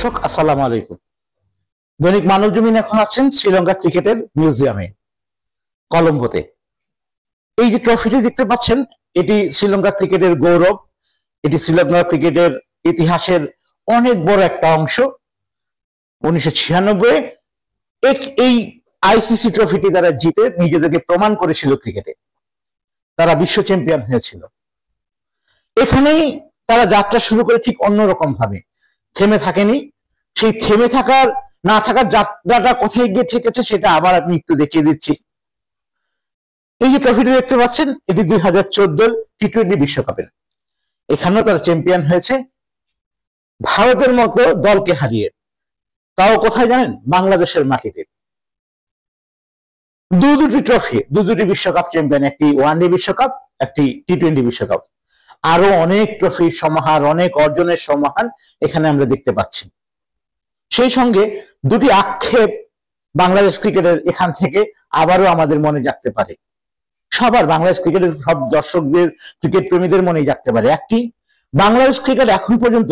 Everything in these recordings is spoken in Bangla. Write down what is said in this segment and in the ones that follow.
দর্শক আসসালামু আলাইকুম। দৈনিক মানবজমিন এখন আছেন শ্রীলঙ্কা ক্রিকেটের মিউজিয়ামে কলম্বোতে। এই যে ট্রফিটি দেখতে পাচ্ছেন, এটি শ্রীলঙ্কা ক্রিকেটের গৌরব, এটি শ্রীলঙ্কা ক্রিকেটের ইতিহাসের অনেক বড় একটা অংশ। 1996 এই আইসিসি ট্রফিটি তারা জিতে নিজেদেরকে প্রমাণ করেছিল ক্রিকেটে, তারা বিশ্ব চ্যাম্পিয়ন হয়েছিল। এখানেই তারা যাত্রা শুরু করে ঠিক অন্যরকম ভাবে, থেমে থাকেনি। সেই থেমে থাকার না থাকার যাত্রাটা কোথায় গিয়ে ঠেকেছে সেটা আবার আমি একটু দেখিয়ে দিচ্ছি। এই যে ট্রফিটি দেখতে পাচ্ছেন, এটি 2014 টি-20 বিশ্বকাপের। এখানেও তারা চ্যাম্পিয়ন হয়েছে ভারতের মতো দলকে হারিয়ে। তাও কোথায় জানেন? বাংলাদেশের মাটিতে। দুটি ট্রফি, দুটি বিশ্বকাপ চ্যাম্পিয়ন, একটি ওয়ানডে বিশ্বকাপ, একটি টি-20 বিশ্বকাপ। আরো অনেক ট্রফির সমাহার, অনেক অর্জনের সমাহার এখানে আমরা দেখতে পাচ্ছি। সেই সঙ্গে দুটি আক্ষেপ বাংলাদেশ ক্রিকেটের এখান থেকে আবারও আমাদের মনে জাগতে পারে, সবার বাংলাদেশ ক্রিকেটের সব দর্শকদের, ক্রিকেট প্রেমীদের মনেই জাগতে পারে। একটি, বাংলাদেশ ক্রিকেট এখন পর্যন্ত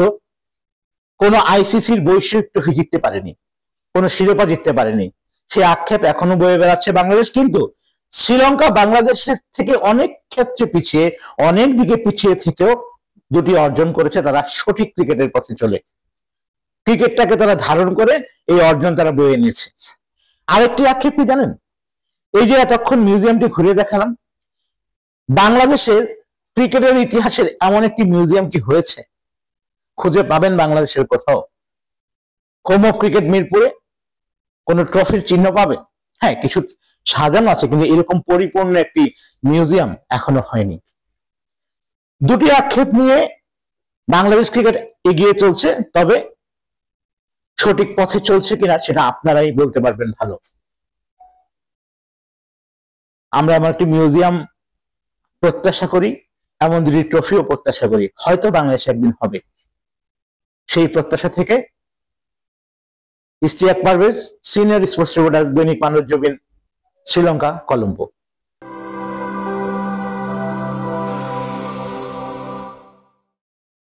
কোনো আইসিসির বৈশ্বিক ট্রফি জিততে পারেনি, কোনো শিরোপা জিততে পারেনি। সে আক্ষেপ এখনো বয়ে বেড়াচ্ছে বাংলাদেশ। কিন্তু শ্রীলঙ্কা বাংলাদেশের থেকে অনেক ক্ষেত্রে পিছিয়ে, অনেক দিকে পিছিয়ে থেকেও দুটি অর্জন করেছে। তারা সঠিক ক্রিকেটের পথে চলে, ক্রিকেটটাকে তারা ধারণ করে এই অর্জন তারা বয়ে নিয়েছে। আরেকটি আক্ষেপ কি জানেন? এই যে এতক্ষণ মিউজিয়ামটি ঘুরে দেখালাম, বাংলাদেশের ক্রিকেটের ইতিহাসের এমন একটি মিউজিয়াম কি হয়েছে? খুঁজে পাবেন বাংলাদেশের কোথাও? হোম অফ ক্রিকেট মিরপুরে কোন ট্রফির চিহ্ন পাবেন? হ্যাঁ, কিছু সাজানো আছে, কিন্তু এরকম পরিপূর্ণ একটি মিউজিয়াম এখনো হয়নি। দুটি আক্ষেপ নিয়ে বাংলাদেশ ক্রিকেট এগিয়ে চলছে, তবে সঠিক পথে চলছে কিনা সেটা আপনারাই বলতে পারবেন ভালো। আমরা এমন একটি মিউজিয়াম প্রত্যাশা করি, এমন দুটি ট্রফিও প্রত্যাশা করি, হয়তো বাংলাদেশ একদিন হবে। সেই প্রত্যাশা থেকে Ishtiaq Parvez, senior sports reporter, দৈনিক মানবজমিন, শ্রীলঙ্কা, কলম্বো।